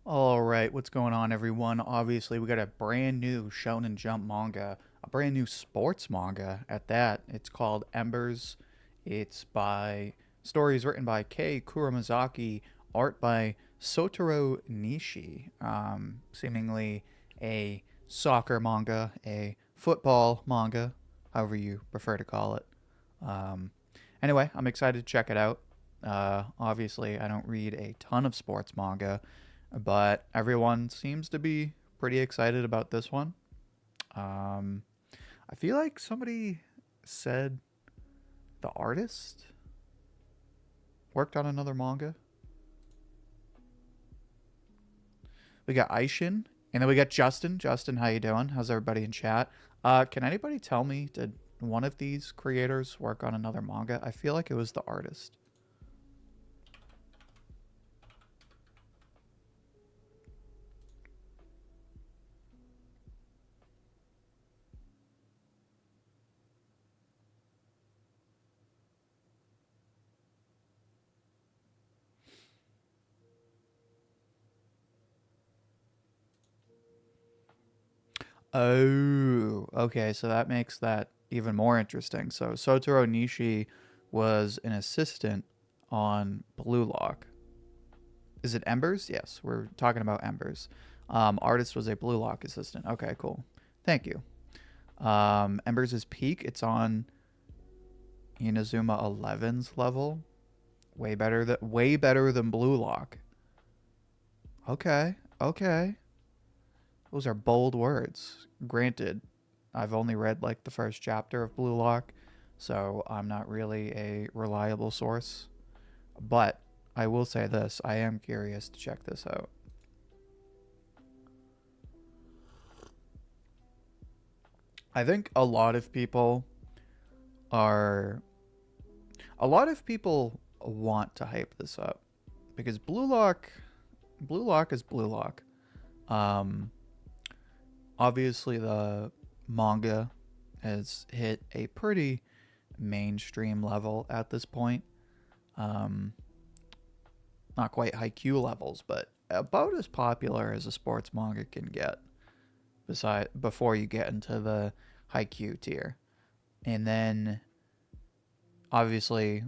All right, what's going on, everyone? Obviously, we got a brand new Shonen Jump manga, a brand new sports manga at that. It's called Embers. It's by stories written by Kei Kuramazaki, art by Sotaro Nishi. Seemingly a soccer manga, a football manga, however you prefer to call it. Um, anyway, I'm excited to check it out. Obviously, I don't read a ton of sports manga, but everyone seems to be pretty excited about this one. Um, I feel like somebody said the artist worked on another manga. We got Aishin, and then we got Justin. Justin, how you doing? How's everybody in chat? Can anybody tell me, did one of these creators work on another manga? I feel like it was the artist. Oh, okay. So that makes that even more interesting. So Sotaro Nishi was an assistant on Blue Lock. Is it Embers? Yes, we're talking about Embers. Artist was a Blue Lock assistant. Okay, cool. Thank you. Embers is peak. It's on Inazuma 11's level. Way better than Blue Lock. Okay, okay. Those are bold words. Granted, I've only read like the first chapter of Blue Lock, so I'm not really a reliable source. But I will say this, I am curious to check this out. I think are a lot of people want to hype this up because Blue Lock is Blue Lock. Um Obviously the manga has hit a pretty mainstream level at this point. Um, Not quite Haikyuu levels, but about as popular as a sports manga can get. Before you get into the Haikyuu tier, and then obviously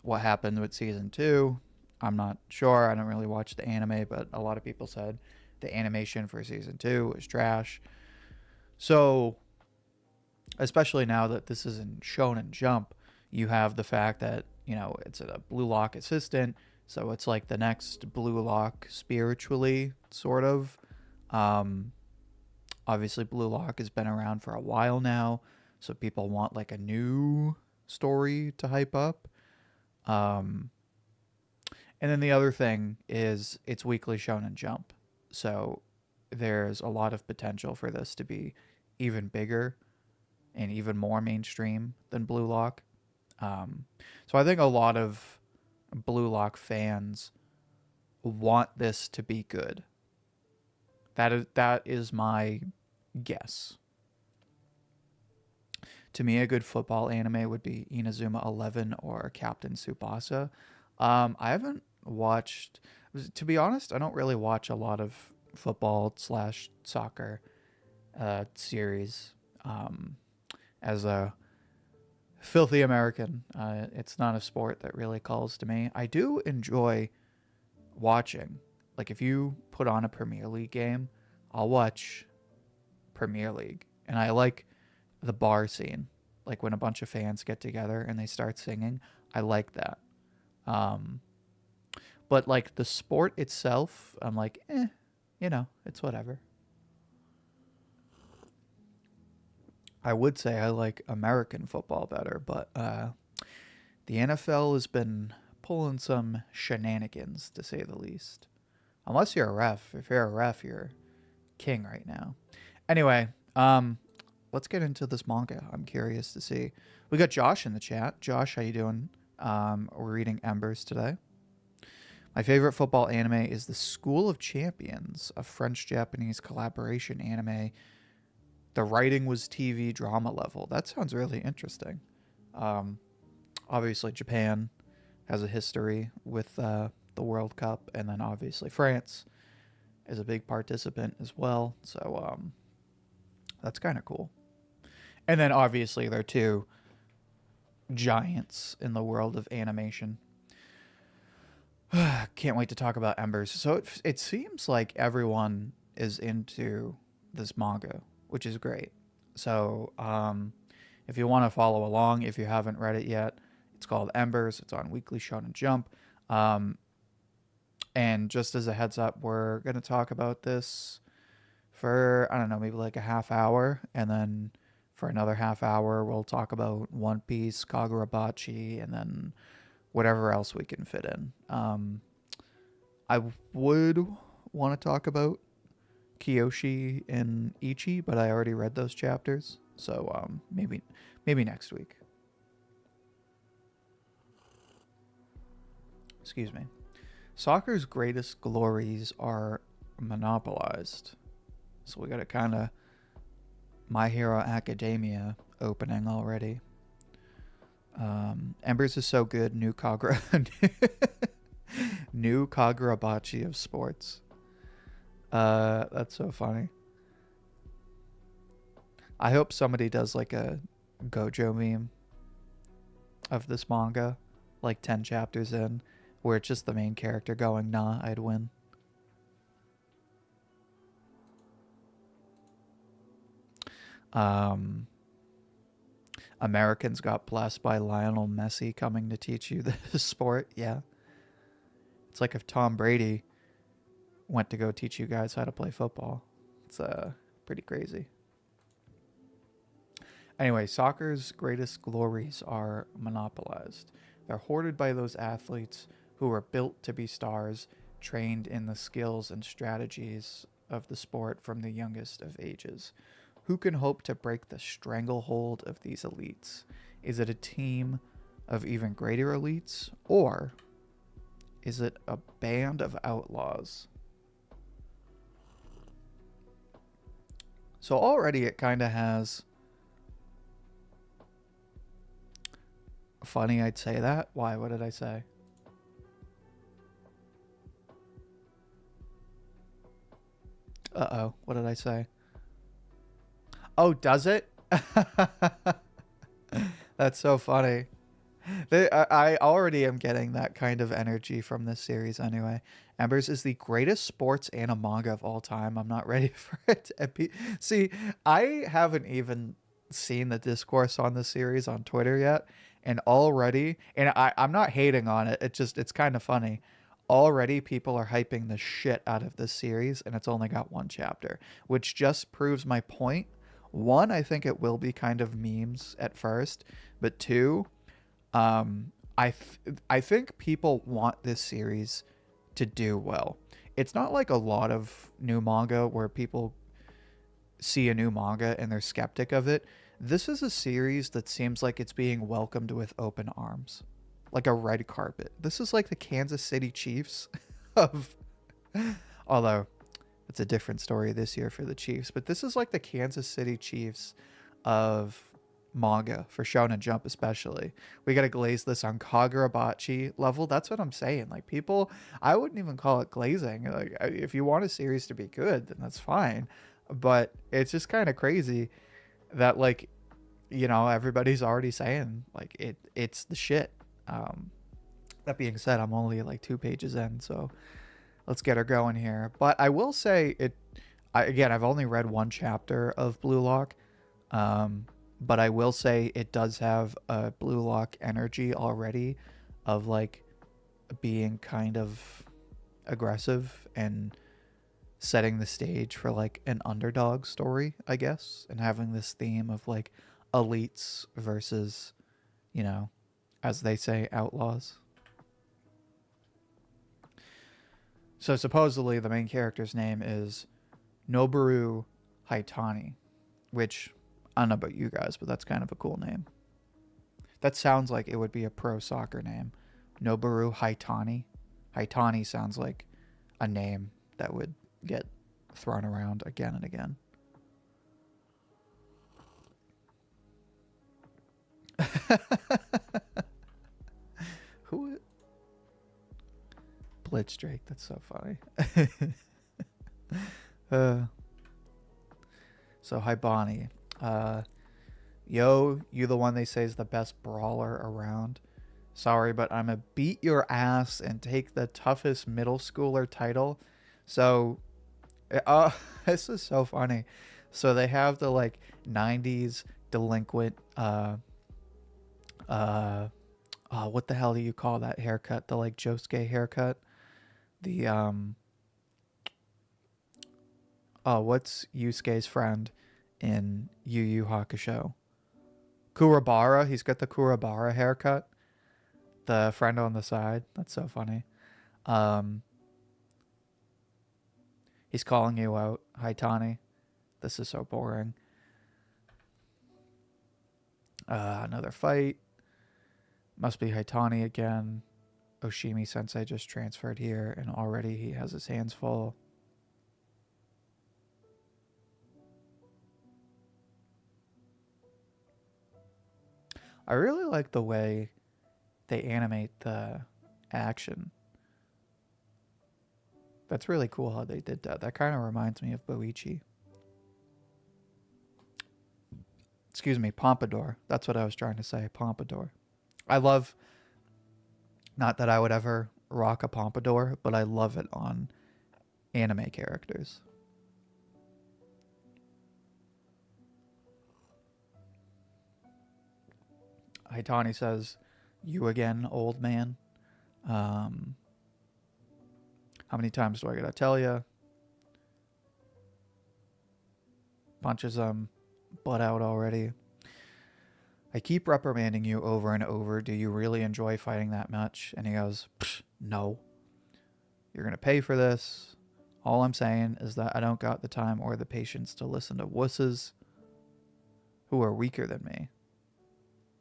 what happened with season two, I'm not sure. I don't really watch the anime, but a lot of people said the animation for season two was trash. So especially now that this is in Shonen Jump, you have the fact that, it's a Blue Lock assistant, so it's like the next Blue Lock spiritually, sort of. Um, Obviously, Blue Lock has been around for a while now, so people want like a new story to hype up. Um, and then the other thing is it's weekly Shonen Jump, so there's a lot of potential for this to be even bigger and even more mainstream than Blue Lock. So I think a lot of Blue Lock fans want this to be good. That is my guess. To me, a good football anime would be Inazuma 11 or Captain Tsubasa. I haven't watched, to be honest, I don't really watch a lot of football slash soccer series. As a filthy American, it's not a sport that really calls to me. I do enjoy watching. Like if you put on a Premier League game, I'll watch Premier League, and I like the bar scene. Like when a bunch of fans get together and they start singing, I like that. Um, but like the sport itself, I'm like, it's whatever. I would say I like American football better, but the NFL has been pulling some shenanigans, to say the least. Unless you're a ref. If you're a ref, you're king right now. Anyway, let's get into this manga. I'm curious to see. We got Josh in the chat. Josh, how you doing? We're reading Embers today. My favorite football anime is The School of Champions, a French-Japanese collaboration anime. The writing was TV drama level. That sounds really interesting. Um, Obviously, Japan has a history with the World Cup, and then obviously France is a big participant as well. So that's kind of cool. And then obviously they're two giants in the world of animation. Can't wait to talk about Embers. So it seems like everyone is into this manga, which is great. So if you want to follow along, if you haven't read it yet, it's called Embers. It's on Weekly Shonen Jump. And just as a heads up, we're going to talk about this for, I don't know, maybe like a half hour. And then for another half hour, we'll talk about One Piece, Kagurabachi, and then whatever else we can fit in. I would want to talk about Kyoshi and Ichi, but I already read those chapters. So maybe next week. Excuse me. Soccer's greatest glories are monopolized. So we got a kind of My Hero Academia opening already. Embers is so good. New Kagurabachi of sports. That's so funny. I hope somebody does like a Gojo meme of this manga, like 10 chapters in, where it's just the main character going, nah, I'd win. Americans got blessed by Lionel Messi coming to teach you this sport. Yeah. It's like if Tom Brady went to go teach you guys how to play football. It's pretty crazy. Anyway, soccer's greatest glories are monopolized. They're hoarded by those athletes who are built to be stars, trained in the skills and strategies of the sport from the youngest of ages. Who can hope to break the stranglehold of these elites? Is it a team of even greater elites, or is it a band of outlaws? So already it kind of has... Funny I'd say that. Why? What did I say? Uh-oh. What did I say? Oh, does it? That's so funny. I already am getting that kind of energy from this series anyway. Embers is the greatest sports and manga of all time. I'm not ready for it to be... See, I haven't even seen the discourse on this series on Twitter yet. And already, and I'm not hating on it. It's kind of funny. Already people are hyping the shit out of this series, and it's only got one chapter, which just proves my point. One, I think it will be kind of memes at first, but two, I think people want this series to do well. It's not like a lot of new manga where people see a new manga and they're skeptic of it. This is a series that seems like it's being welcomed with open arms, like a red carpet. This is like the Kansas City Chiefs of, although it's a different story this year for the Chiefs, but this is like the Kansas City Chiefs of manga for Shonen Jump especially. We got to glaze this on Kagurabachi level. That's what I'm saying. Like people, I wouldn't even call it glazing. Like if you want a series to be good, then that's fine. But it's just kind of crazy that, like, you know, everybody's already saying like it's the shit. That being said, I'm only like 2 pages in, so let's get her going here. But I will say again, I've only read 1 chapter of Blue Lock, but I will say it does have a Blue Lock energy already of like being kind of aggressive and setting the stage for like an underdog story, I guess, and having this theme of like elites versus, you know, as they say, outlaws. So supposedly the main character's name is Noboru Haitani, which I don't know about you guys, but that's kind of a cool name. That sounds like it would be a pro soccer name. Noboru Haitani. Haitani sounds like a name that would get thrown around again and again. Who? Blitz Drake. That's so funny. uh, so hi Bonnie. Yo, you the one they say is the best brawler around. Sorry, but I'm gonna beat your ass and take the toughest middle schooler title. So, this is so funny. So they have the like 90s delinquent what the hell do you call that haircut? The like Josuke haircut. The what's Yusuke's friend in Yu Yu Hakusho? Kurabara. He's got the Kurabara haircut. The friend on the side. That's so funny. He's calling you out. Hi, Tani. This is so boring. Another fight. Must be Haitani again. Oshimi Sensei just transferred here, and already he has his hands full. I really like the way they animate the action. That's really cool how they did that. That kind of reminds me of Boichi. Excuse me, Pompadour. That's what I was trying to say, Pompadour. I love, not that I would ever rock a Pompadour, but I love it on anime characters. Haitani says, you again, old man. How many times do I gotta tell you? Punches him, butt out already. I keep reprimanding you over and over. Do you really enjoy fighting that much? And he goes, no. You're going to pay for this. All I'm saying is that I don't got the time or the patience to listen to wusses who are weaker than me.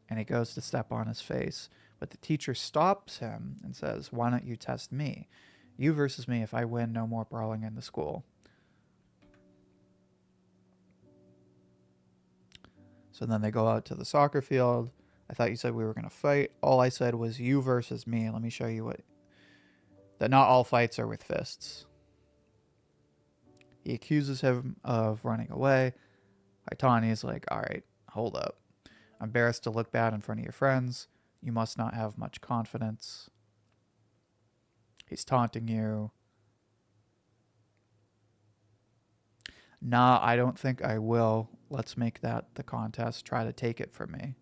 And he goes to step on his face. But the teacher stops him and says, why don't you test me? You versus me. If I win, no more brawling in the school. So then they go out to the soccer field. I thought you said we were going to fight. All I said was you versus me. Let me show you that not all fights are with fists. He accuses him of running away. Haitani is like, all right, hold up. I'm embarrassed to look bad in front of your friends. You must not have much confidence. He's taunting you. Nah, I don't think I will. Let's make that the contest. Try to take it from me.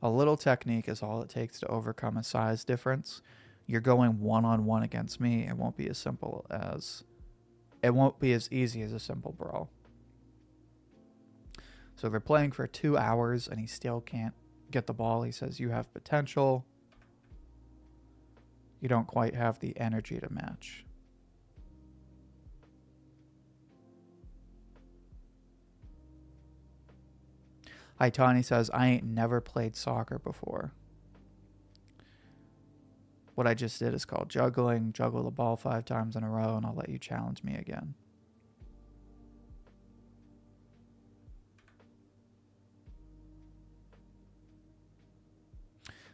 A little technique is all it takes to overcome a size difference. You're going one-on-one against me. It won't be as simple as... It won't be as easy as a simple brawl. So they're playing for 2 hours and he still can't get the ball. He says, you have potential. You don't quite have the energy to match. Haitani says, I ain't never played soccer before. What I just did is called juggling. Juggle the ball 5 times in a row and I'll let you challenge me again.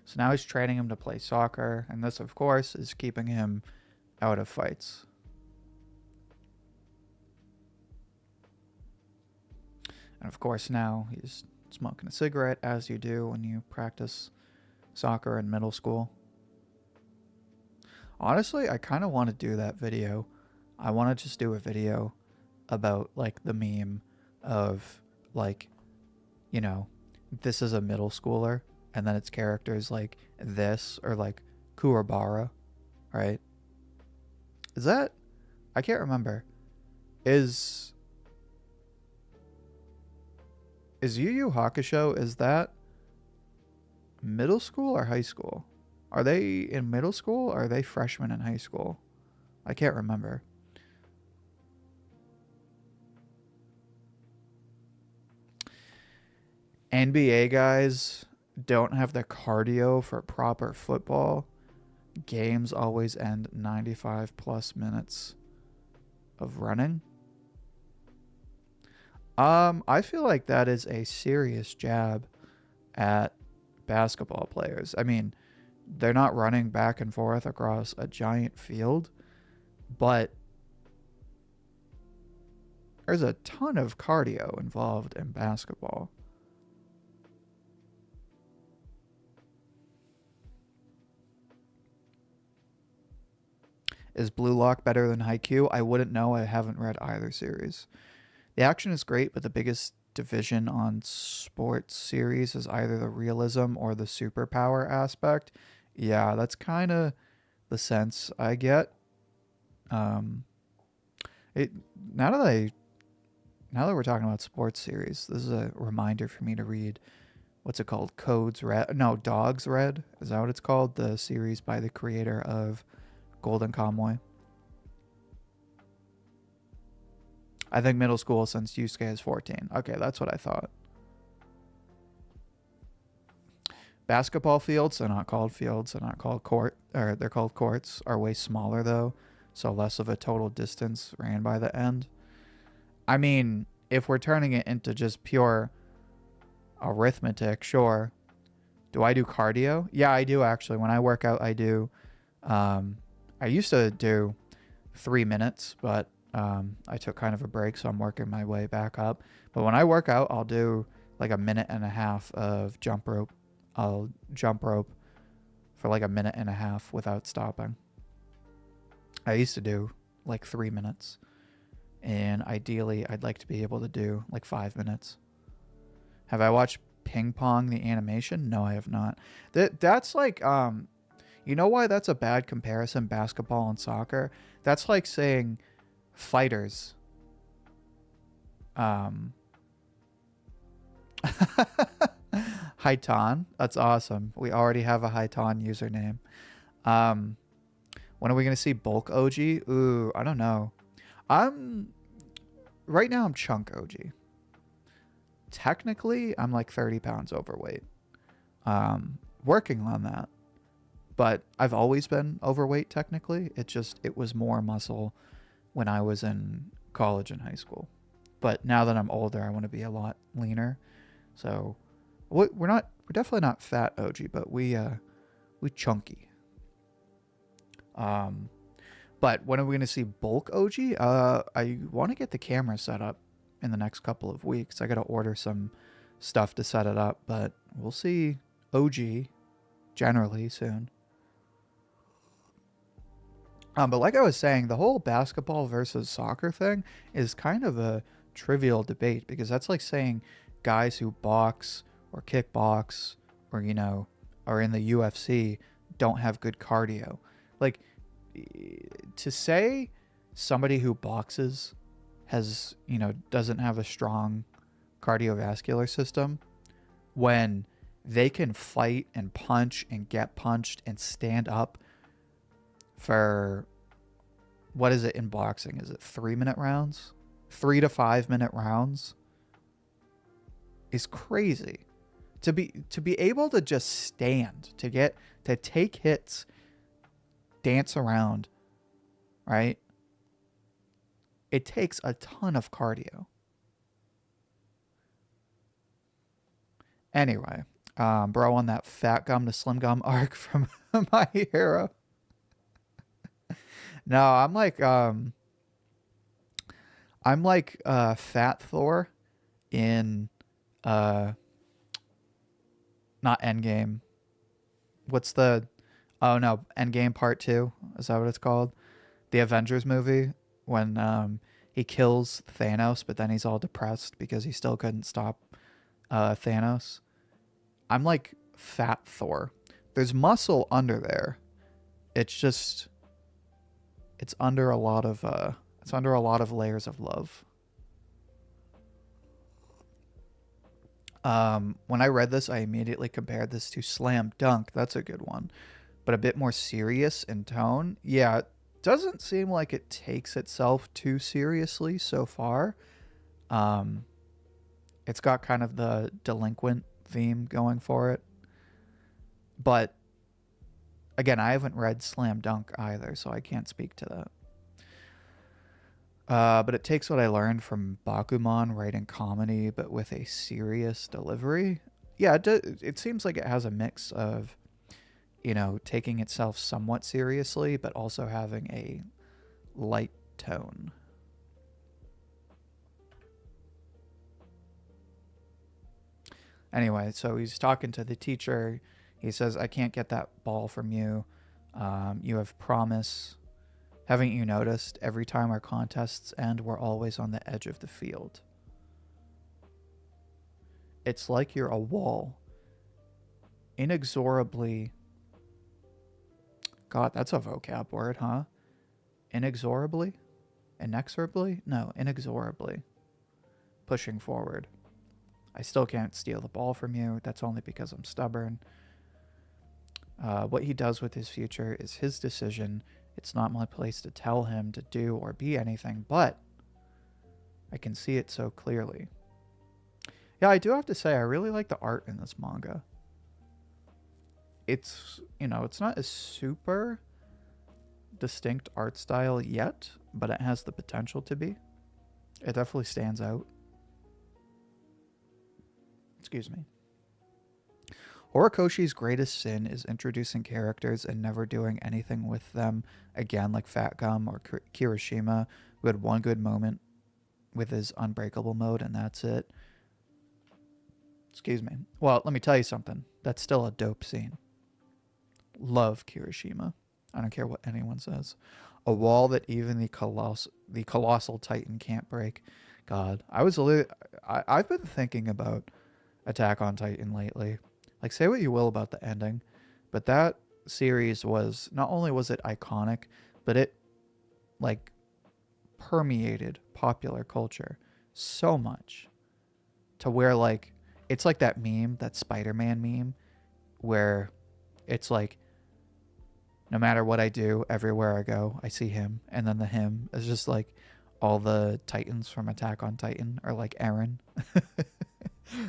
So now he's training him to play soccer. And this, of course, is keeping him out of fights. And of course now he's smoking a cigarette, as you do when you practice soccer in middle school. Honestly, I kind of want to do that video. I want to just do a video about like the meme of like, you know, this is a middle schooler and then its characters like this or like Kuwabara, right? Is that, I can't remember. Is Yu Yu Hakusho, is that middle school or high school? Are they in middle school or are they freshmen in high school? I can't remember. NBA guys don't have the cardio for proper football. Games always end 95 plus minutes of running. I feel like that is a serious jab at basketball players. I mean, they're not running back and forth across a giant field, but there's a ton of cardio involved in basketball. Is Blue Lock better than Haikyuu? I wouldn't know. I haven't read either series. The action is great, but the biggest division on sports series is either the realism or the superpower aspect. Yeah, that's kind of the sense I get. It now that we're talking about sports series, this is a reminder for me to read, what's it called? Codes Red? No, Dogs Red. Is that what it's called? The series by the creator of Golden Kamuy. I think middle school since Yusuke is 14. Okay, that's what I thought. Basketball fields, they're not called fields, they're not called court, or they're called courts, are way smaller though, so less of a total distance ran by the end. I mean, if we're turning it into just pure arithmetic, sure. Do I do cardio? Yeah, I do actually. When I work out, I do. I used to do 3 minutes, but I took kind of a break, so I'm working my way back up. But when I work out, I'll do like 1.5 minutes of jump rope. I'll jump rope for like 1.5 minutes without stopping. I used to do like 3 minutes. And ideally, I'd like to be able to do like 5 minutes. Have I watched Ping Pong, the animation? No, I have not. That's like, you know why that's a bad comparison, basketball and soccer? That's like saying fighters. Haitan. That's awesome. We already have a Haitan username. When are we going to see bulk Ouji? Ooh, I don't know. Right now I'm chunk Ouji. Technically, I'm like 30 pounds overweight. Working on that. But I've always been overweight technically. It was more muscle when I was in college and high school. But now that I'm older, I want to be a lot leaner. So we're definitely not fat Ouji, but we chunky. But when are we going to see bulk Ouji? I want to get the camera set up in the next couple of weeks. I got to order some stuff to set it up, but we'll see OG generally soon. But like I was saying, the whole basketball versus soccer thing is kind of a trivial debate, because that's like saying guys who box or kickbox or, you know, are in the UFC don't have good cardio. Like, to say somebody who boxes has, you know, doesn't have a strong cardiovascular system when they can fight and punch and get punched and stand up for, what is it in boxing? Is it 3-minute rounds? 3 to 5 minute rounds is crazy. To be able to just stand, to take hits, dance around, right? It takes a ton of cardio. Anyway, bro, on that fat gum to slim gum arc from My Hero. No, I'm like Fat Thor in not Endgame. What's the Endgame Part 2? Is that what it's called? The Avengers movie, when he kills Thanos, but then he's all depressed because he still couldn't stop Thanos. I'm like Fat Thor. There's muscle under there. It's under a lot of layers of love. When I read this, I immediately compared this to Slam Dunk. That's a good one, but a bit more serious in tone. Yeah, it doesn't seem like it takes itself too seriously so far. It's got kind of the delinquent theme going for it, but again, I haven't read Slam Dunk either, so I can't speak to that. But it takes what I learned from Bakuman writing comedy, but with a serious delivery. Yeah, it seems like it has a mix of, taking itself somewhat seriously, but also having a light tone. Anyway, so he's talking to the teacher. He says, I can't get that ball from you. You have promise. Haven't you noticed? Every time our contests end, we're always on the edge of the field. It's like you're a wall. Inexorably. God, that's a vocab word, huh? Inexorably? Inexorably? No, inexorably. Pushing forward. I still can't steal the ball from you. That's only because I'm stubborn. What he does with his future is his decision. It's not my place to tell him to do or be anything, but I can see it so clearly. Yeah, I do have to say, I really like the art in this manga. It's, it's not a super distinct art style yet, but it has the potential to be. It definitely stands out. Excuse me. Horikoshi's greatest sin is introducing characters and never doing anything with them again, like Fat Gum or Kirishima, who had one good moment with his unbreakable mode, and that's it. Excuse me. Well, let me tell you something. That's still a dope scene. Love Kirishima. I don't care what anyone says. A wall that even the colossal Titan can't break. God, I've been thinking about Attack on Titan lately. Like, say what you will about the ending, but that series was, not only was it iconic, but it, like, permeated popular culture so much to where, like, it's like that meme, that Spider-Man meme, where it's like, no matter what I do, everywhere I go, I see him. And then the him is just like all the Titans from Attack on Titan are like Eren.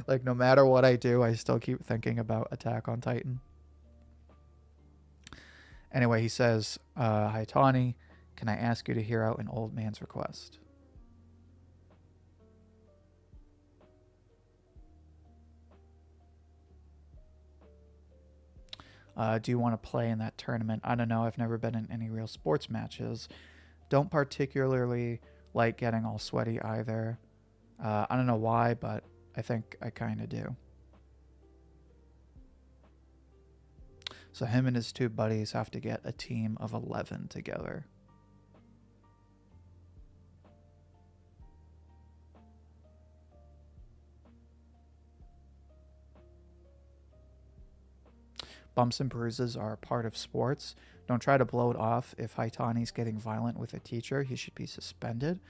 Like, no matter what I do, I still keep thinking about Attack on Titan. Anyway, he says, hi, Tawny. Can I ask you to hear out an old man's request? Do you want to play in that tournament? I don't know. I've never been in any real sports matches. Don't particularly like getting all sweaty either. I don't know why, but I think I kind of do. So him and his two buddies have to get a team of 11 together. Bumps and bruises are a part of sports. Don't try to blow it off. If Haitani's getting violent with a teacher, he should be suspended.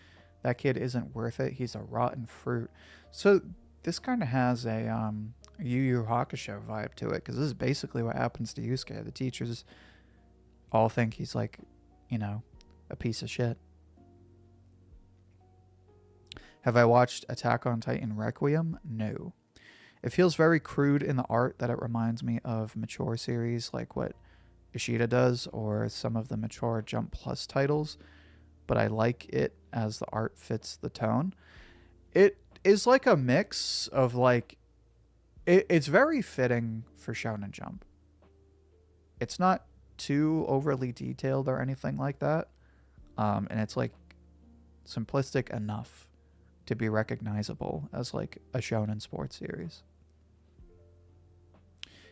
That kid isn't worth it. He's a rotten fruit. So this kind of has a Yu Yu Hakusho vibe to it, because this is basically what happens to Yusuke. The teachers all think he's like, a piece of shit. Have I watched Attack on Titan Requiem? No. It feels very crude in the art that it reminds me of mature series like what Ishida does or some of the mature Jump Plus titles, but I like it as the art fits the tone. It is like a mix of like, it's very fitting for Shonen Jump. It's not too overly detailed or anything like that, and it's like simplistic enough to be recognizable as like a shonen sports series.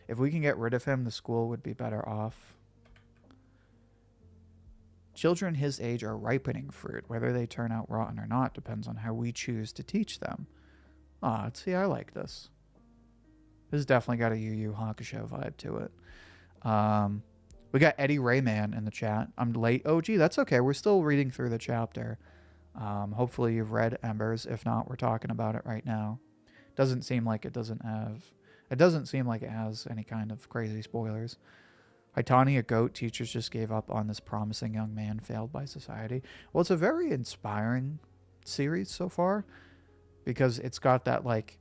If we can get rid of him, the school would be better off. Children his age are ripening fruit. Whether they turn out rotten or not depends on how we choose to teach them. Ah, see, I like this. This has definitely got a Yu Yu Hakusho vibe to it. We got Eddie Rayman in the chat. I'm late, Ouji. That's okay. We're still reading through the chapter. Hopefully you've read Embers. If not, we're talking about it right now. Doesn't seem like it doesn't have... It doesn't seem like it has any kind of crazy spoilers. Haitani, a goat, teachers just gave up on this promising young man failed by society. Well, it's a very inspiring series so far because it's got that, like,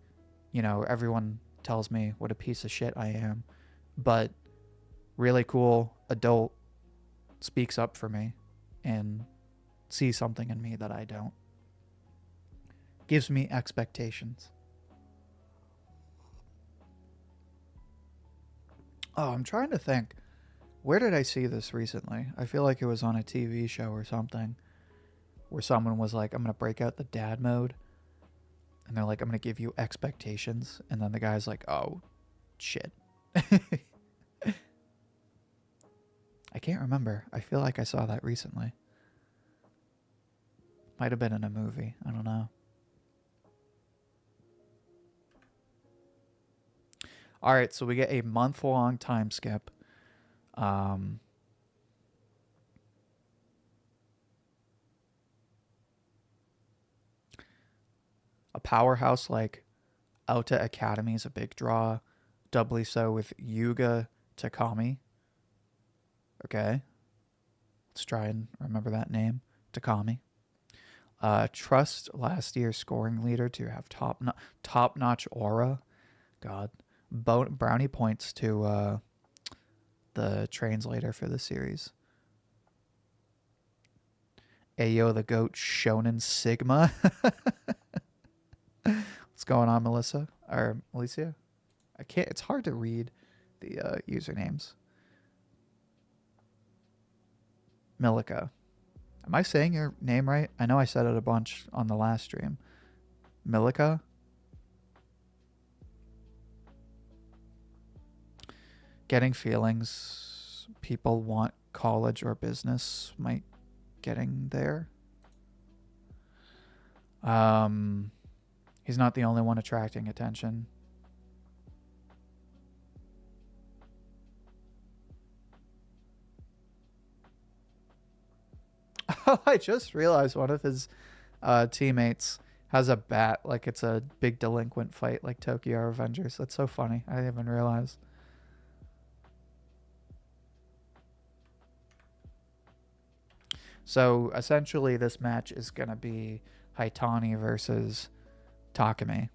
everyone tells me what a piece of shit I am, but really cool adult speaks up for me and sees something in me that I don't. Gives me expectations. Oh, I'm trying to think. Where did I see this recently? I feel like it was on a TV show or something where someone was like, I'm going to break out the dad mode. And they're like, I'm going to give you expectations. And then the guy's like, oh, shit. I can't remember. I feel like I saw that recently. Might have been in a movie. I don't know. All right, so we get a month-long time skip. A powerhouse like Ota Academy is a big draw. Doubly so with Yuga Takami. Okay. Let's try and remember that name. Takami. Trust last year's scoring leader to have top-notch aura. God. Brownie points to the translator for the series. Ayo the Goat Shonen Sigma. What's going on, Melissa? Or Alicia? I can't. It's hard to read the usernames. Milica. Am I saying your name right? I know I said it a bunch on the last stream. Milica? Getting feelings. People want college or business. Might getting there. He's not the only one attracting attention. Oh, I just realized one of his teammates has a bat, like it's a big delinquent fight, like Tokyo Revengers. That's so funny. I didn't even realize. So essentially, this match is gonna be Haitani versus Takami.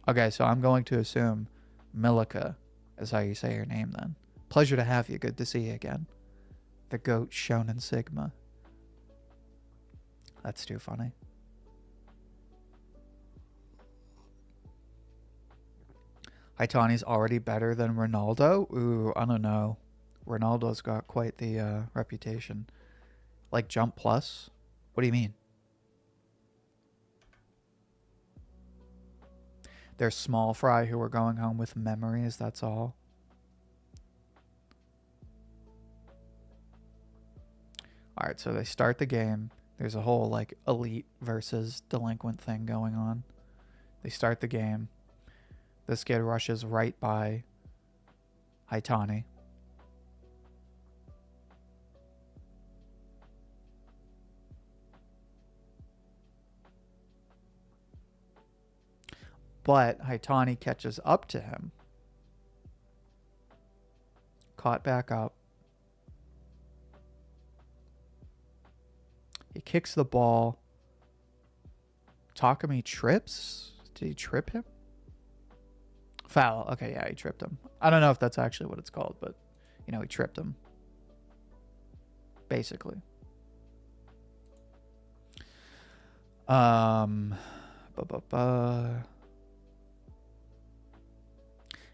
Okay, so I'm going to assume Milica is how you say your name then. Pleasure to have you. Good to see you again. The Goat Shonen Sigma. That's too funny. Haitani's already better than Ronaldo? Ooh, I don't know. Ronaldo's got quite the reputation. Like Jump Plus? What do you mean? There's small fry who are going home with memories, that's all. Alright, so they start the game. There's a whole like elite versus delinquent thing going on. They start the game. This kid rushes right by Haitani. But Haitani catches up to him. Caught back up. He kicks the ball. Takami trips? Did he trip him? Foul. Okay, yeah, he tripped him. I don't know if that's actually what it's called, but, you know, he tripped him. Basically.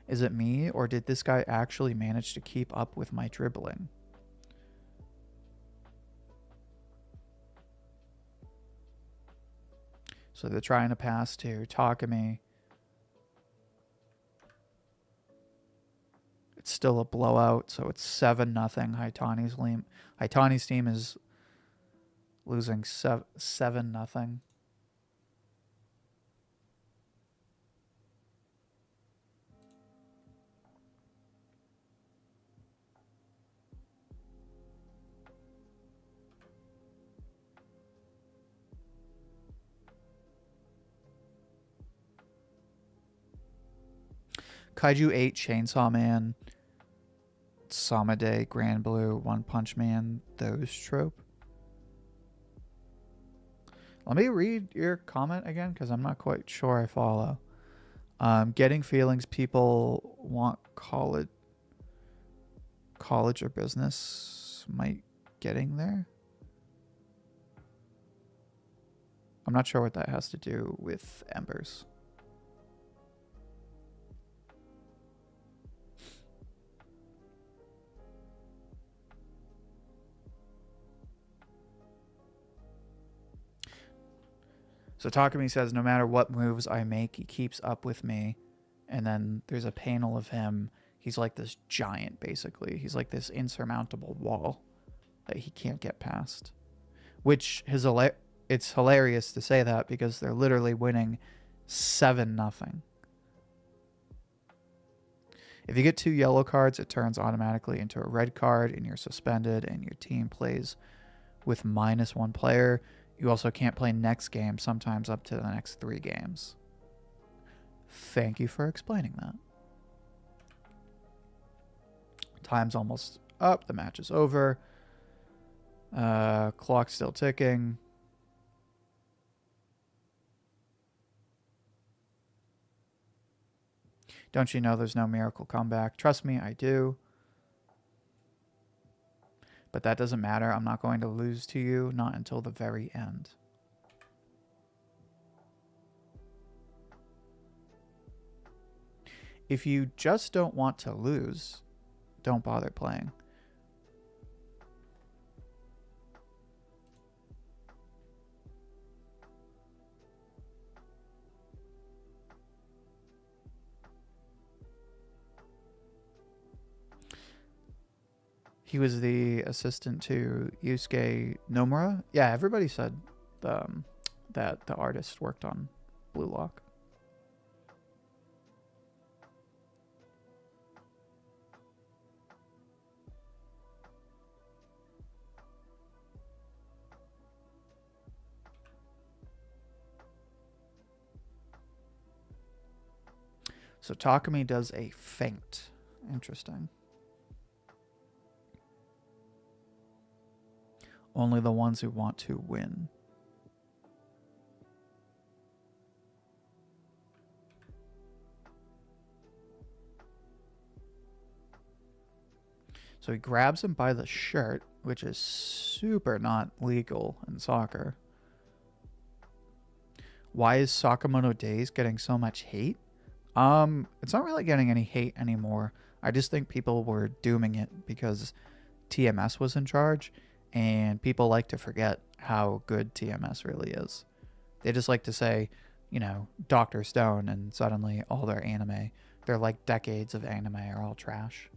Is it me, or did this guy actually manage to keep up with my dribbling? So they're trying to pass to Takami. It's still a blowout, so it's 7-0. Haitani's team is losing 7-0. Kaiju 8, Chainsaw Man, Samade, Grand Blue, One Punch Man, those trope. Let me read your comment again because I'm not quite sure I follow. Getting feelings, people want college or business. Might getting there? I'm not sure what that has to do with Embers. So Takumi says, no matter what moves I make, he keeps up with me. And then there's a panel of him. He's like this giant, basically. He's like this insurmountable wall that he can't get past. Which it's hilarious to say that because they're literally winning 7-0. If you get 2 yellow cards, it turns automatically into a red card and you're suspended and your team plays with -1 player. You also can't play next game, sometimes up to the next 3 games. Thank you for explaining that. Time's almost up. The match is over. Clock's still ticking. Don't you know there's no miracle comeback? Trust me, I do. But that doesn't matter. I'm not going to lose to you, not until the very end. If you just don't want to lose, don't bother playing. He was the assistant to Yusuke Nomura. Yeah, everybody said that the artist worked on Blue Lock. So Takumi does a feint. Interesting. Only the ones who want to win. So he grabs him by the shirt, which is super not legal in soccer. Why is Sakamoto Days getting so much hate? It's not really getting any hate anymore. I just think people were dooming it because TMS was in charge. And people like to forget how good TMS really is. They just like to say, you know, Dr. Stone, and suddenly all their anime, their like decades of anime are all trash.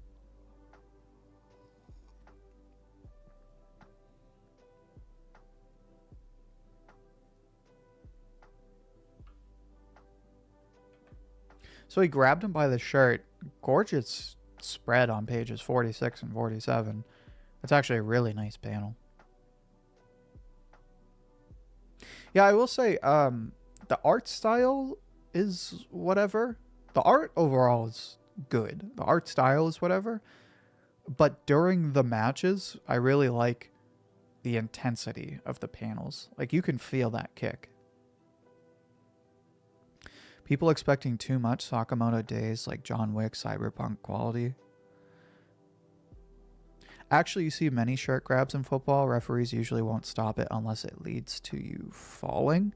So he grabbed him by the shirt. Gorgeous spread on pages 46 and 47. It's actually a really nice panel. Yeah, I will say the art style is whatever. The art overall is good. The art style is whatever. But during the matches, I really like the intensity of the panels. Like, you can feel that kick. People expecting too much Sakamoto Days, like John Wick, Cyberpunk quality. Actually, you see many shirt grabs in football. Referees usually won't stop it unless it leads to you falling.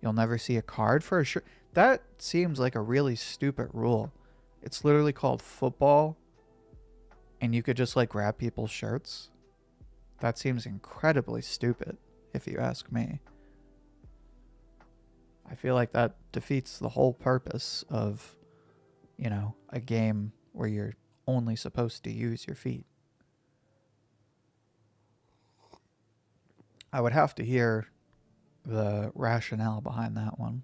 You'll never see a card for a shirt. That seems like a really stupid rule. It's literally called football, and you could just like grab people's shirts. That seems incredibly stupid, if you ask me. I feel like that defeats the whole purpose of, you know, a game where you're only supposed to use your feet. I would have to hear the rationale behind that one.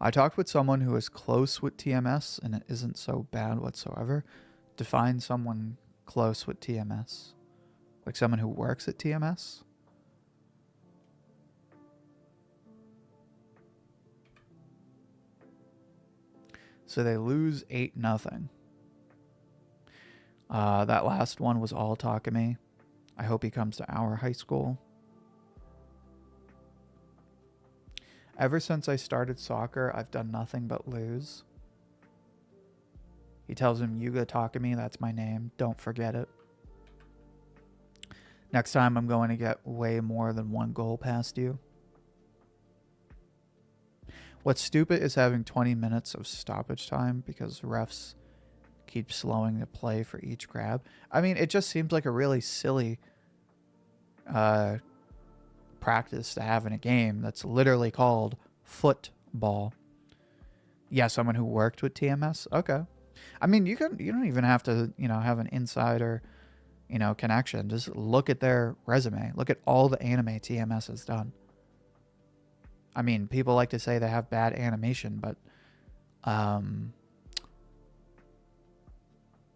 I talked with someone who is close with TMS, and it isn't so bad whatsoever. Define someone close with TMS. Like someone who works at TMS? So they lose 8-0. That last one was all Takumi. I hope he comes to our high school. Ever since I started soccer, I've done nothing but lose. He tells him, Yuga Takumi, that's my name. Don't forget it. Next time I'm going to get way more than 1 goal past you. What's stupid is having 20 minutes of stoppage time because refs keep slowing the play for each grab. I mean, it just seems like a really silly practice to have in a game that's literally called football. Yeah, someone who worked with TMS. Okay. I mean, you don't even have to, have an insider, connection. Just look at their resume. Look at all the anime TMS has done. I mean, people like to say they have bad animation, but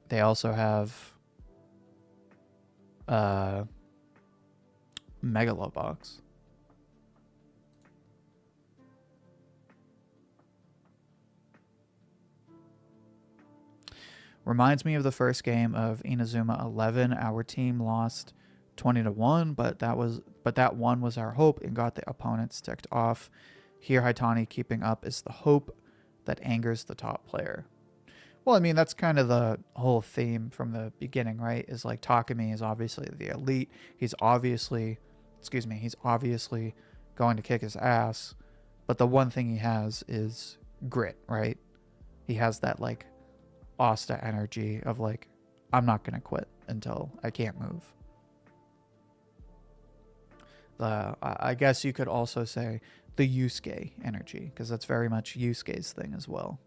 they also have Megalobox. Reminds me of the first game of Inazuma 11. Our team lost 20-1, but that one was our hope and got the opponents ticked off. Here, Haitani keeping up is the hope that angers the top player. Well, I mean, that's kind of the whole theme from the beginning, right? Is like Takumi is obviously the elite. He's obviously going to kick his ass. But the one thing he has is grit, right? He has that like Asta energy of like, I'm not going to quit until I can't move. I guess you could also say the Yusuke energy, because that's very much Yusuke's thing as well.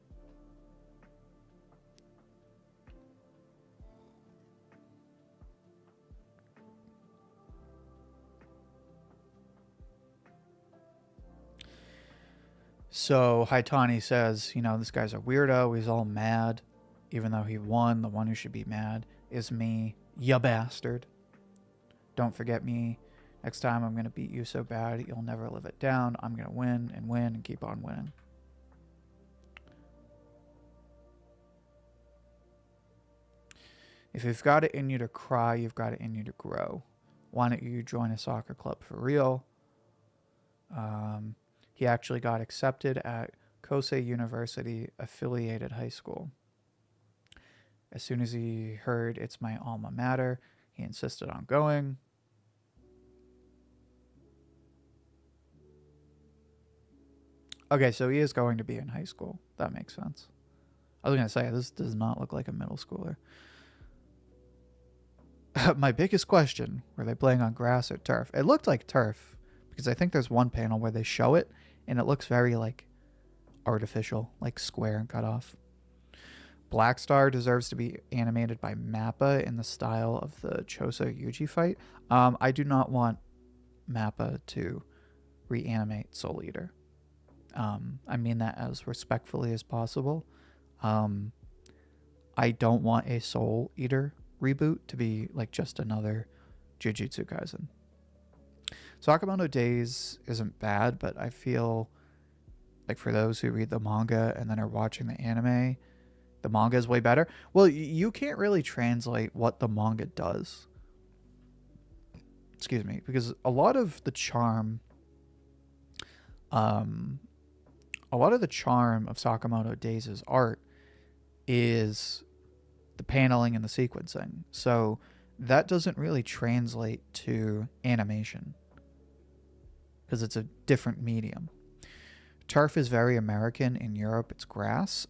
So Haitani says, this guy's a weirdo. He's all mad, even though he won. The one who should be mad is me, ya bastard. Don't forget me. Next time I'm going to beat you so bad you'll never live it down. I'm going to win and win and keep on winning. If you've got it in you to cry, you've got it in you to grow. Why don't you join a soccer club for real? He actually got accepted at Kosei University affiliated high school. As soon as he heard it's my alma mater, he insisted on going. Okay, so he is going to be in high school. That makes sense. I was going to say, this does not look like a middle schooler. My biggest question, were they playing on grass or turf? It looked like turf, because I think there's one panel where they show it, and it looks very, like, artificial, like square and cut off. Black Star deserves to be animated by Mappa in the style of the Choso Yuji fight. I do not want Mappa to reanimate Soul Eater. I mean that as respectfully as possible. I don't want a Soul Eater reboot to be like just another Jujutsu Kaisen. Sakamoto Days isn't bad, but I feel like for those who read the manga and then are watching the anime, the manga is way better. Well, you can't really translate what the manga does. Excuse me, because a lot of the charm of Sakamoto Days' art is the paneling and the sequencing. So that doesn't really translate to animation because it's a different medium. Turf is very American. In Europe, it's grass.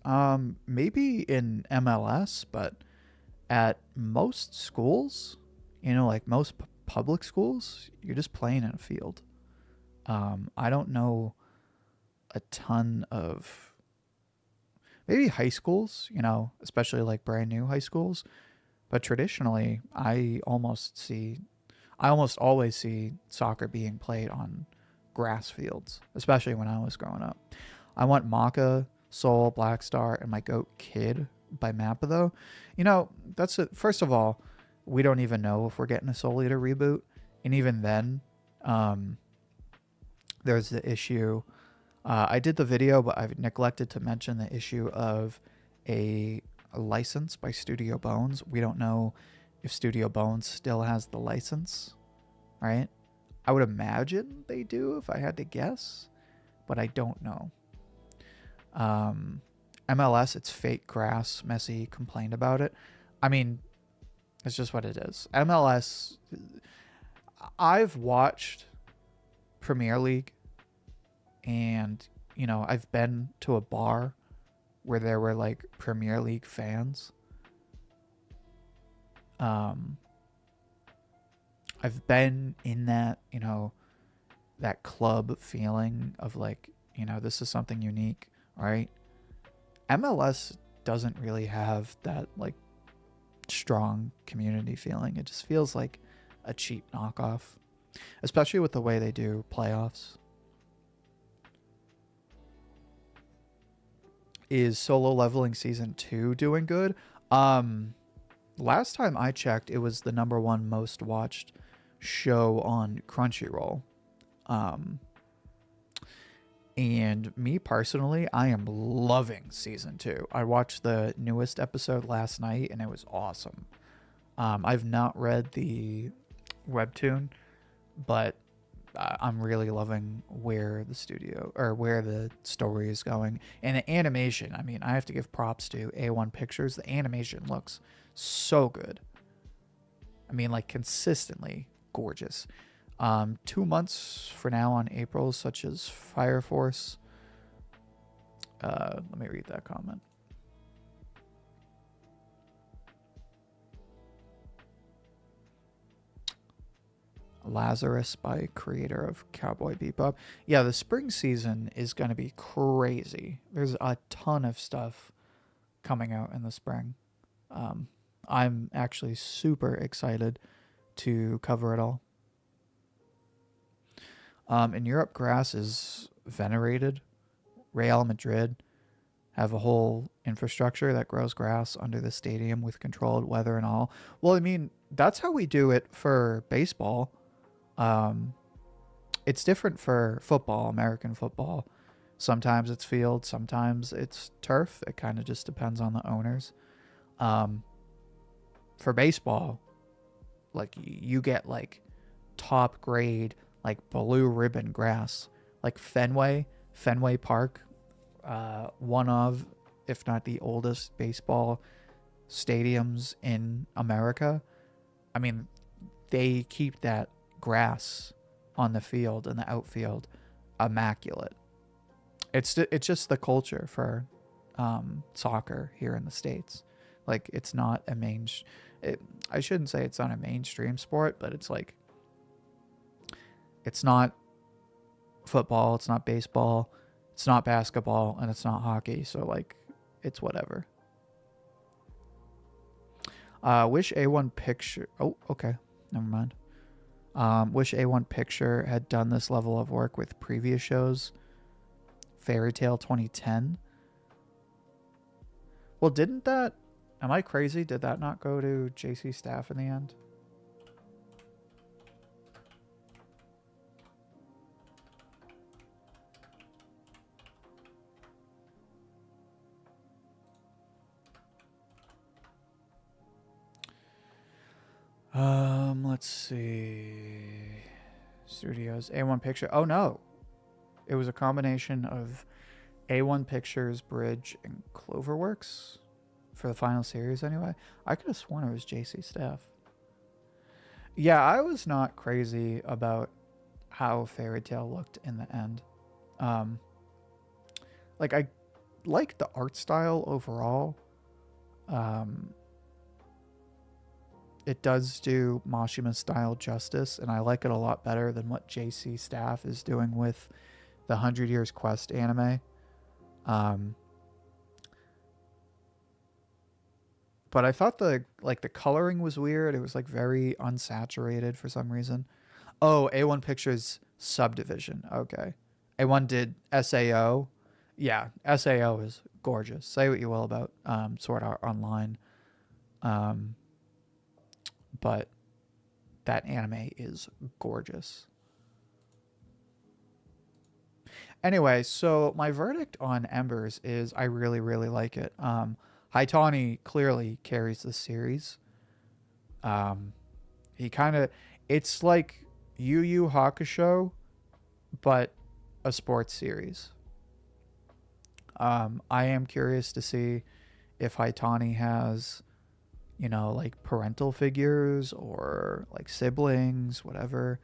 Maybe in MLS, but at most schools, like most public schools, you're just playing in a field. I don't know a ton of maybe high schools, especially like brand new high schools. But traditionally, I almost always see soccer being played on grass fields, especially when I was growing up. I want Maka, Soul, Black Star, and my goat Kid by Mappa, though. That's it. First of all, we don't even know if we're getting a Soul Eater reboot. And even then, there's the issue. I did the video, but I've neglected to mention the issue of a license by Studio Bones. We don't know if Studio Bones still has the license, right? I would imagine they do if I had to guess, but I don't know. MLS, it's fake grass. Messi complained about it. I mean, it's just what it is. MLS, I've watched Premier League, and I've been to a bar where there were like Premier League fans. I've been in that that club feeling of like, this is something unique, right? MLS doesn't really have that like strong community feeling. It just feels like a cheap knockoff, especially with the way they do playoffs. Is Solo Leveling Season 2 doing good? Last time I checked, it was the #1 most watched show on Crunchyroll. And me personally, I am loving Season 2. I watched the newest episode last night, and it was awesome. I've not read the webtoon, but I'm really loving where the story is going. And the animation, I mean, I have to give props to A1 Pictures. The animation looks so good. I mean, like, consistently gorgeous. 2 months for now on April, such as Fire Force. Let me read that comment. Lazarus by creator of Cowboy Bebop. Yeah, the spring season is going to be crazy. There's a ton of stuff coming out in the spring. I'm actually super excited to cover it all. In Europe, grass is venerated. Real Madrid have a whole infrastructure that grows grass under the stadium with controlled weather and all. Well, I mean, that's how we do it for baseball. It's different for football, American football. Sometimes it's field, sometimes it's turf. It kind of just depends on the owners. For baseball, like you get like top grade, like blue ribbon grass, like Fenway Park, one of, if not the oldest baseball stadiums in America. I mean, they keep that grass on the field and the outfield immaculate. It's just the culture for soccer here in the States. Like, it's not a I shouldn't say it's not a mainstream sport, but it's like, it's not football, it's not baseball, it's not basketball, and it's not hockey. So like, it's whatever. Wish A1 Picture. Oh, okay, never mind. Wish A1 Picture had done this level of work with previous shows. Fairy Tail 2010. Well, didn't that... Am I crazy? Did that not go to JC Staff in the end? Let's see. Studios. A1 Picture. Oh, no. It was a combination of A1 Pictures, Bridge, and Cloverworks for the final series anyway. I could have sworn it was JC Staff. Yeah, I was not crazy about how Fairy Tail looked in the end. Like, I like the art style overall. It does do Mashima style justice, and I like it a lot better than what JC Staff is doing with the 100 Years Quest anime. But I thought the coloring was weird. It was like very unsaturated for some reason. Oh, A1 Pictures Subdivision. Okay. A1 did SAO. Yeah, SAO is gorgeous. Say what you will about Sword Art Online. But that anime is gorgeous. Anyway, so my verdict on Embers is I really, really like it. Haitani clearly carries the series. He kind of... It's like Yu Yu Hakusho, but a sports series. I am curious to see if Haitani has... like parental figures or like siblings, whatever.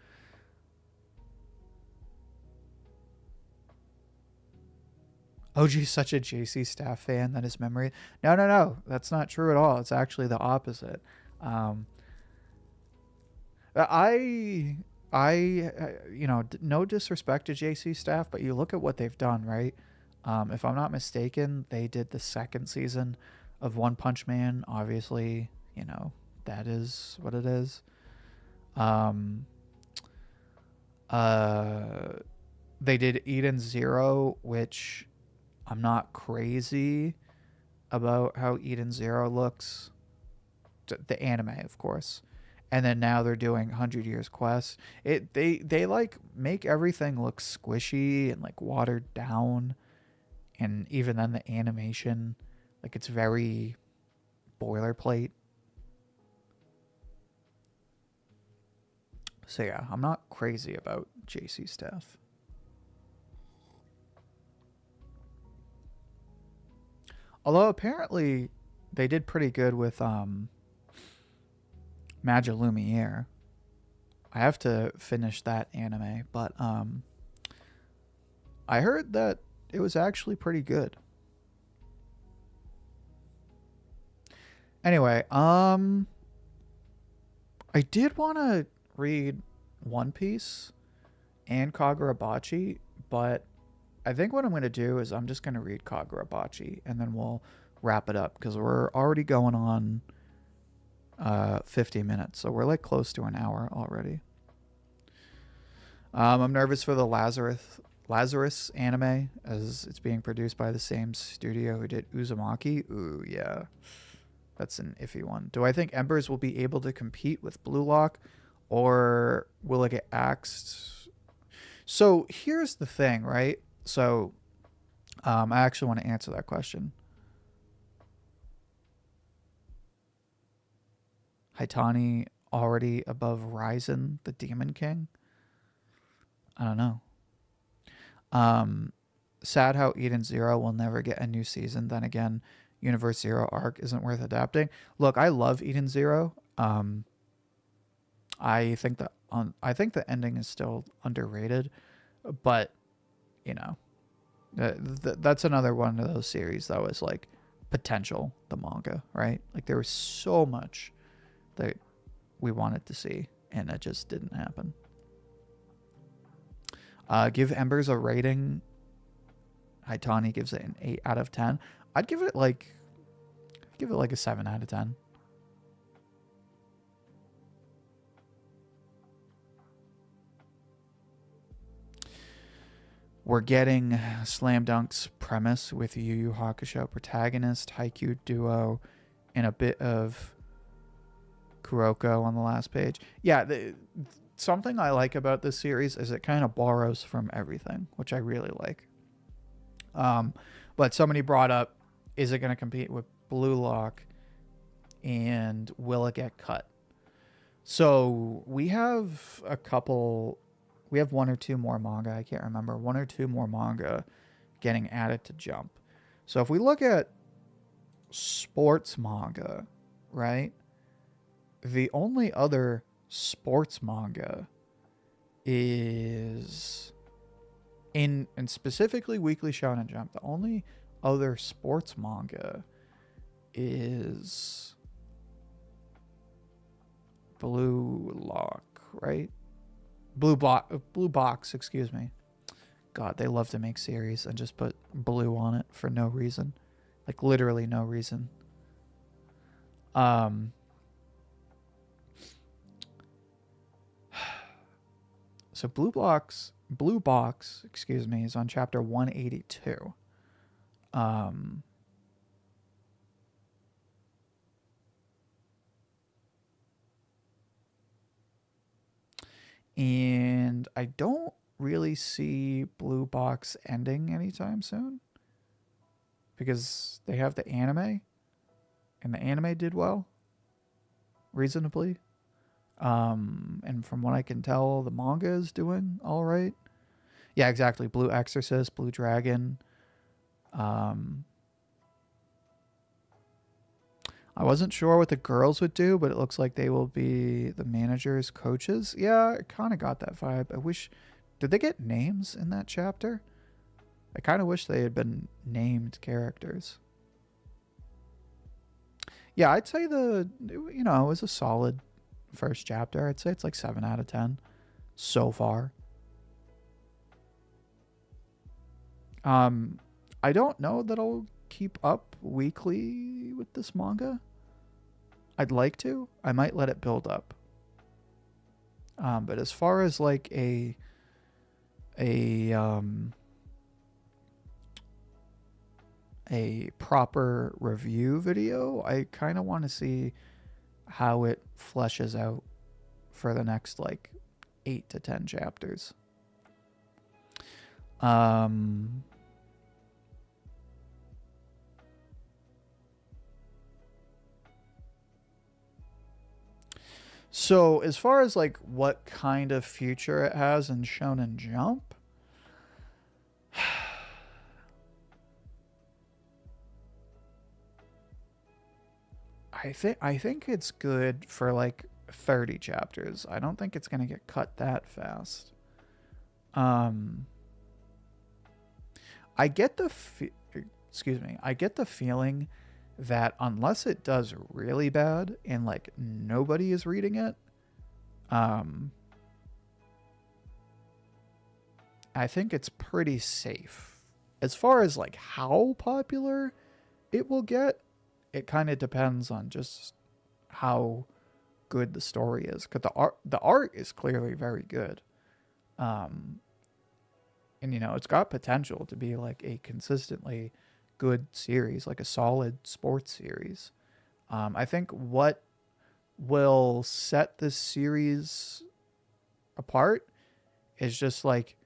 Ouji's such a JC Staff fan that his memory... No. That's not true at all. It's actually the opposite. I No disrespect to JC staff, but you look at what they've done, right? If I'm not mistaken, they did the second season of One Punch Man. Obviously, that is what it is. Um, uh, they did Eden Zero, which I'm not crazy about how Eden Zero looks. The anime, of course. And then now they're doing 100 Years Quest. They like make everything look squishy and like watered down, and even then the animation, like, it's very boilerplate. So yeah, I'm not crazy about JC stuff. Although apparently they did pretty good with Magia Lumiere. I have to finish that anime, but I heard that it was actually pretty good. Anyway, I did want to read One Piece and Kagurabachi, but I think what I'm going to do is I'm just going to read Kagurabachi and then we'll wrap it up because we're already going on 50 minutes. So we're like close to an hour already. I'm nervous for the Lazarus anime as it's being produced by the same studio who did Uzumaki. Ooh, yeah. That's an iffy one. Do I think Embers will be able to compete with Blue Lock, or will it get axed? So here's the thing, right? So I actually want to answer that question. Haitani already above Ryzen, the Demon King? I don't know. Sad how Eden Zero will never get a new season. Then again, Universe Zero arc isn't worth adapting. Look, I love Eden Zero. I think the ending is still underrated, but that's another one of those series that was like potential, the manga, right? Like there was so much that we wanted to see, and it just didn't happen. Give Embers a rating. Haitani gives it an 8 out of 10. I'd give it like a 7 out of 10. We're getting Slam Dunk's premise with Yu Yu Hakusho protagonist, Haikyuu duo, and a bit of Kuroko on the last page. Yeah, something I like about this series is it kind of borrows from everything, which I really like. But somebody brought up, is it going to compete with Blue Lock, and will it get cut? So we have one or two more manga, I can't remember, one or two more manga getting added to Jump. So if we look at sports manga, right? The only other sports manga is and specifically Weekly Shonen Jump. The only other sports manga is Blue Lock, right? Blue Box, excuse me. God, they love to make series and just put blue on it for no reason. Like literally no reason. So Blue Box, excuse me, is on chapter 182. And I don't really see Blue Box ending anytime soon because they have the anime, and the anime did well, reasonably. And from what I can tell, the manga is doing all right. Yeah, exactly. Blue Exorcist, Blue Dragon. I wasn't sure what the girls would do, but it looks like they will be the managers, coaches. Yeah, I kind of got that vibe. I wish... Did they get names in that chapter? I kind of wish they had been named characters. Yeah, I'd say it was a solid first chapter. I'd say it's like 7 out of 10. so far. I don't know that I'll keep up weekly with this manga. I'd like to. I might let it build up. But as far as like a proper review video, I kind of want to see how it fleshes out for the next like 8 to 10 chapters. So as far as like what kind of future it has in Shonen Jump, I think it's good for like 30 chapters. I don't think it's gonna get cut that fast. I get the I get the feeling that unless it does really bad and like nobody is reading it, I think it's pretty safe. As far as like how popular it will get, it kind of depends on just how good the story is, because the art is clearly very good. And you know, it's got potential to be like a consistently good series, like a solid sports series. I think what will set this series apart is just like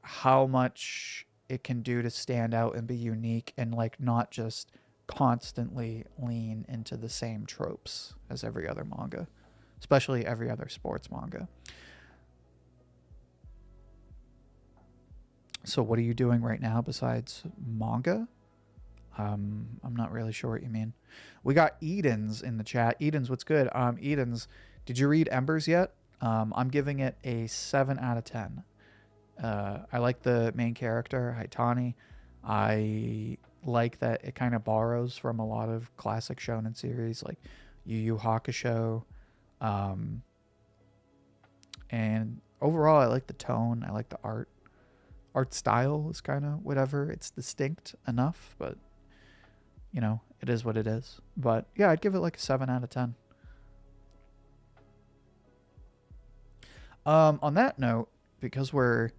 how much it can do to stand out and be unique, and like not just constantly lean into the same tropes as every other manga, especially every other sports manga. So what are you doing right now besides manga? I'm not really sure what you mean. We got Edens in the chat. Edens, what's good? Edens, did you read Embers yet? I'm giving it a 7 out of 10. I like the main character, Haitani. I like that it kind of borrows from a lot of classic shonen series like Yu Yu Hakusho. And overall, I like the tone. I like the art. Art style is kind of whatever. It's distinct enough, but you know, it is what it is. But yeah, I'd give it like a 7 out of 10. On that note, because we're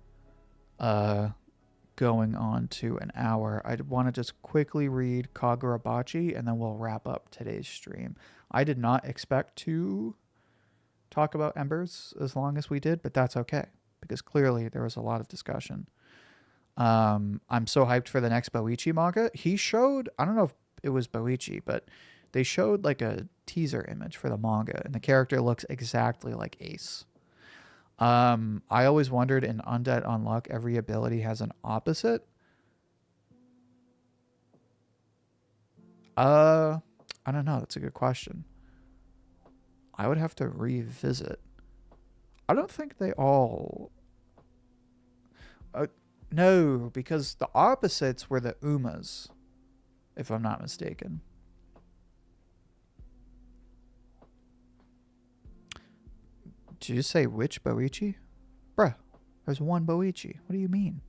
going on to an hour, I'd want to just quickly read Kagurabachi and then we'll wrap up today's stream. I did not expect to talk about Embers as long as we did, but that's okay, because clearly there was a lot of discussion. I'm so hyped for the next Boichi manga. He showed, I don't know if it was Boichi, but they showed like a teaser image for the manga, and the character looks exactly like Ace. I always wondered, in Undead Unluck, every ability has an opposite. I don't know. That's a good question. I would have to revisit. I don't think they all... no, because the opposites were the Umas, if I'm not mistaken. Did you say which Boichi? Bruh, there's one Boichi. What do you mean?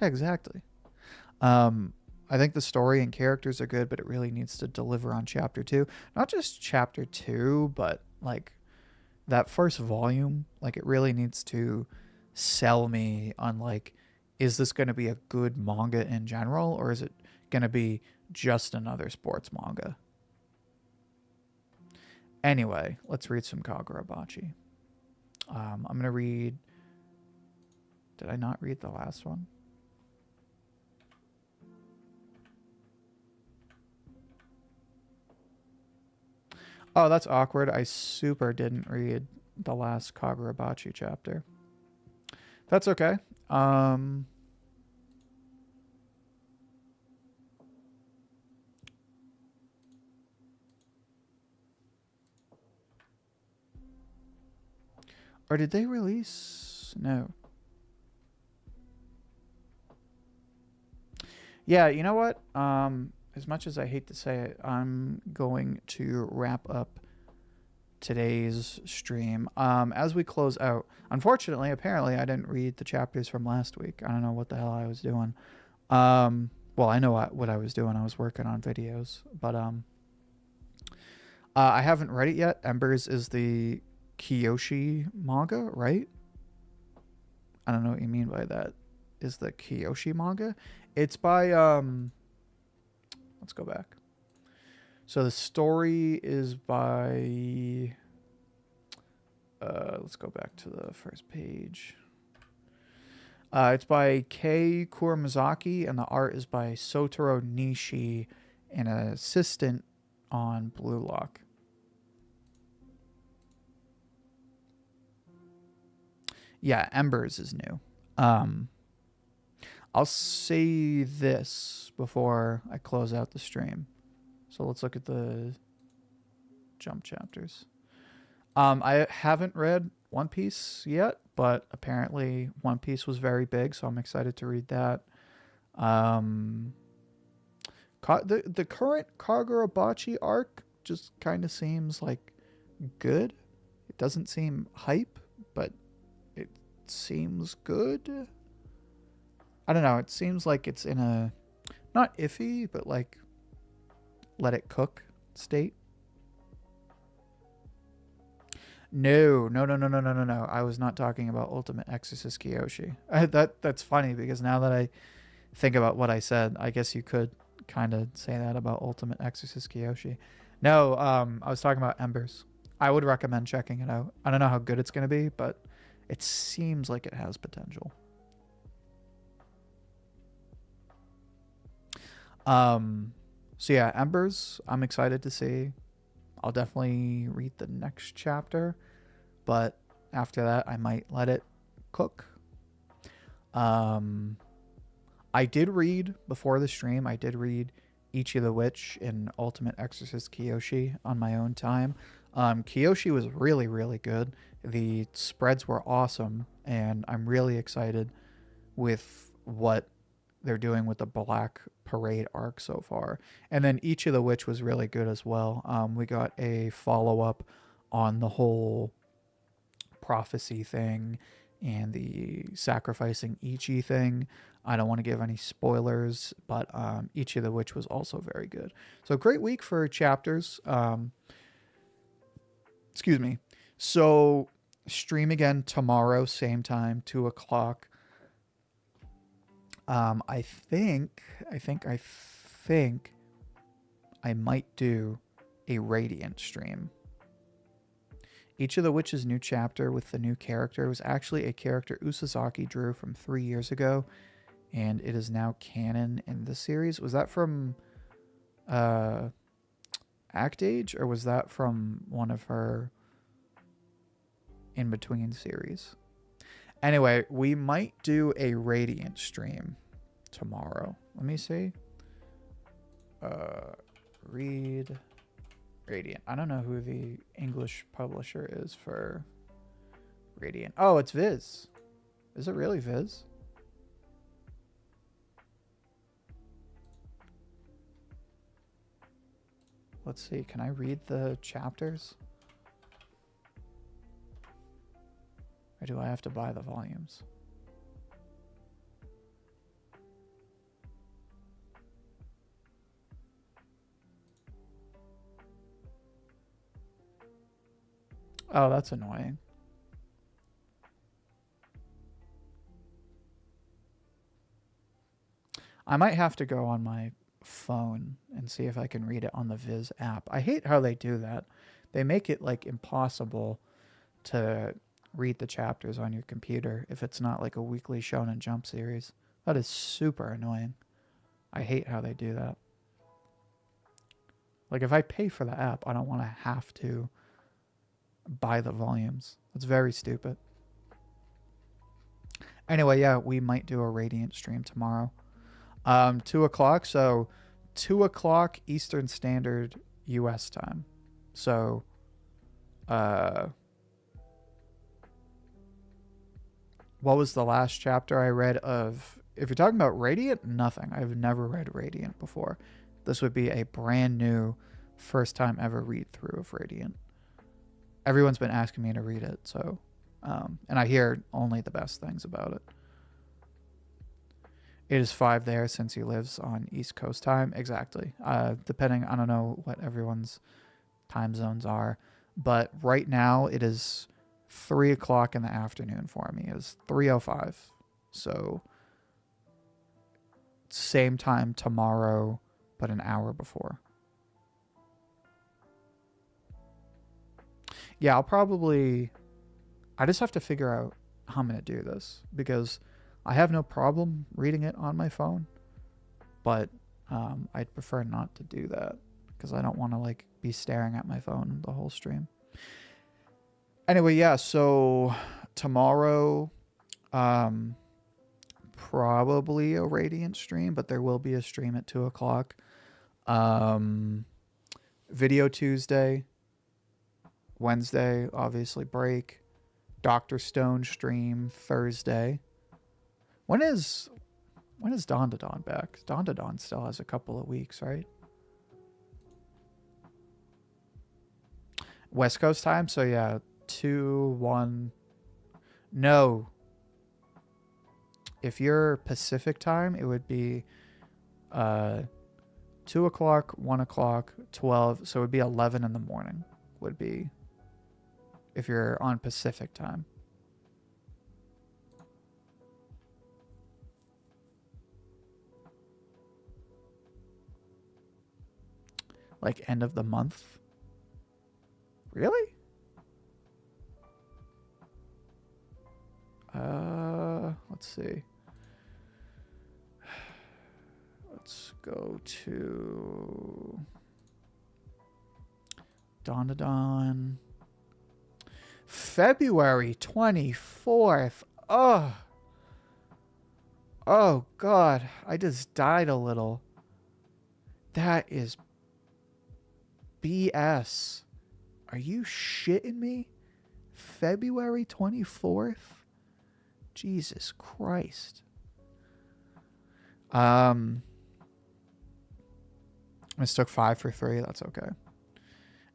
Yeah, exactly. I think the story and characters are good, but it really needs to deliver on chapter 2. Not just chapter 2, but like that first volume. Like, it really needs to sell me on like, is this going to be a good manga in general, or is it going to be just another sports manga? Anyway, let's read some Kagurabachi. I'm going to read... Did I not read the last one? Oh, that's awkward. I super didn't read the last Kagurabachi chapter. That's okay. Or did they release? No. Yeah, you know what? As much as I hate to say it, I'm going to wrap up today's stream. As we close out, unfortunately, apparently, I didn't read the chapters from last week. I don't know what the hell I was doing. Well, I know what I was doing. I was working on videos, but I haven't read it yet. Embers is the Kiyoshi manga, right? I don't know what you mean by that. Is the Kiyoshi manga? It's by let's go back. So the story is by let's go back to the first page. It's by Kei Kuramazaki, and the art is by Sotaro Nishi, an assistant on Blue Lock. Yeah, Embers is new. I'll say this before I close out the stream. So let's look at the jump chapters. I haven't read One Piece yet, but apparently One Piece was very big, so I'm excited to read that. The current Kagurabachi arc just kind of seems like good. It doesn't seem hype, but it seems good. I don't know. It seems like it's in a not iffy, but like let it cook state. No. I was not talking about Ultimate Exorcist Kiyoshi. That's funny because now that I think about what I said, I guess you could kind of say that about Ultimate Exorcist Kiyoshi. No, I was talking about Embers. I would recommend checking it out. I don't know how good it's going to be, but it seems like it has potential. So yeah, Embers, I'm excited to see. I'll definitely read the next chapter, but after that, I might let it cook. I did read before the stream. I did read Ouji the Witch and Ultimate Exorcist Kiyoshi on my own time. Kiyoshi was really, really good. The spreads were awesome, and I'm really excited with what they're doing with the Black Parade arc so far. And then Ouji the Witch was really good as well. We got a follow-up on the whole prophecy thing and the sacrificing Ouji thing. I don't want to give any spoilers, but Ouji the Witch was also very good. So great week for chapters. Excuse me. So stream again tomorrow, same time, 2 o'clock. I think I might do a Radiant stream. Ouji the Witch's new chapter with the new character was actually a character Usazaki drew from 3 years ago, and it is now canon in the series. Was that from Act Age, or was that from one of her in-between series? Anyway, we might do a Radiant stream tomorrow. Let me see. Read Radiant. I don't know who the English publisher is for Radiant. Oh, it's Viz. Is it really Viz? Let's see. Can I read the chapters? Or do I have to buy the volumes? Oh, that's annoying. I might have to go on my phone and see if I can read it on the Viz app. I hate how they do that. They make it like impossible to read the chapters on your computer if it's not like a weekly Shonen Jump series. That is super annoying. I hate how they do that. Like if I pay for the app, I don't want to have to buy the volumes. It's very stupid. Anyway, yeah, we might do a Radiant stream tomorrow. 2 o'clock, so 2 o'clock Eastern Standard US time. So what was the last chapter I read of? If you're talking about Radiant, nothing. I've never read Radiant before. This would be a brand new first time ever read through of Radiant. everyone's been asking me to read it. So, and I hear only the best things about it. It is 5 there since he lives on East Coast time. Exactly. Depending, I don't know what everyone's time zones are, but right now it is 3 o'clock in the afternoon for me. It is 3:05. So same time tomorrow, but an hour before. Yeah, I just have to figure out how I'm going to do this because I have no problem reading it on my phone, but I'd prefer not to do that because I don't want to like be staring at my phone the whole stream. Anyway, yeah, so tomorrow, probably a Radiant stream, but there will be a stream at 2 o'clock. Video Tuesday, Wednesday, obviously break. Dr. Stone stream Thursday. When is Dawn to Dawn back? Dawn to Dawn still has a couple of weeks, right? West Coast time, so yeah, 2, 1. No. If you're Pacific time, it would be 2 o'clock, 1 o'clock, 12. So it would be 11 in the morning would be if you're on Pacific time. Like end of the month? Really? Let's see. Let's go to Dawn to Dawn. February 24th. Oh. Oh, God. I just died a little. That is BS. Are you shitting me? February 24th? Jesus Christ. Mistook 5 for 3. That's okay.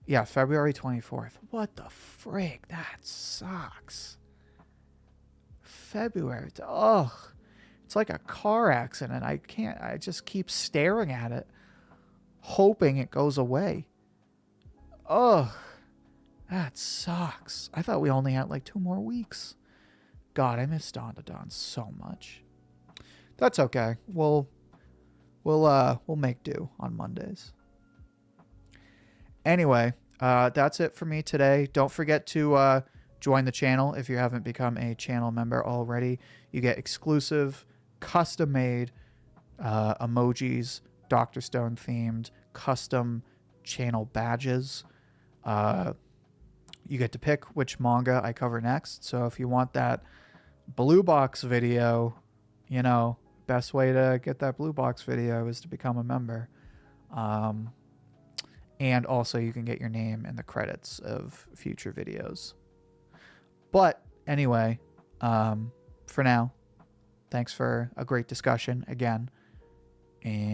Yeah, February 24th. What the frig? That sucks. February. Ugh. It's like a car accident. I just keep staring at it, hoping it goes away. Ugh. That sucks. I thought we only had like 2 more weeks. God, I miss Dawn to Dawn so much. That's okay. We'll make do on Mondays. Anyway, that's it for me today. Don't forget to join the channel if you haven't become a channel member already. You get exclusive, custom-made emojis, Dr. Stone themed, custom channel badges. You get to pick which manga I cover next. So if you want that blue box video, you know, best way to get that blue box video is to become a member. And also you can get your name in the credits of future videos. But anyway, for now, thanks for a great discussion again. And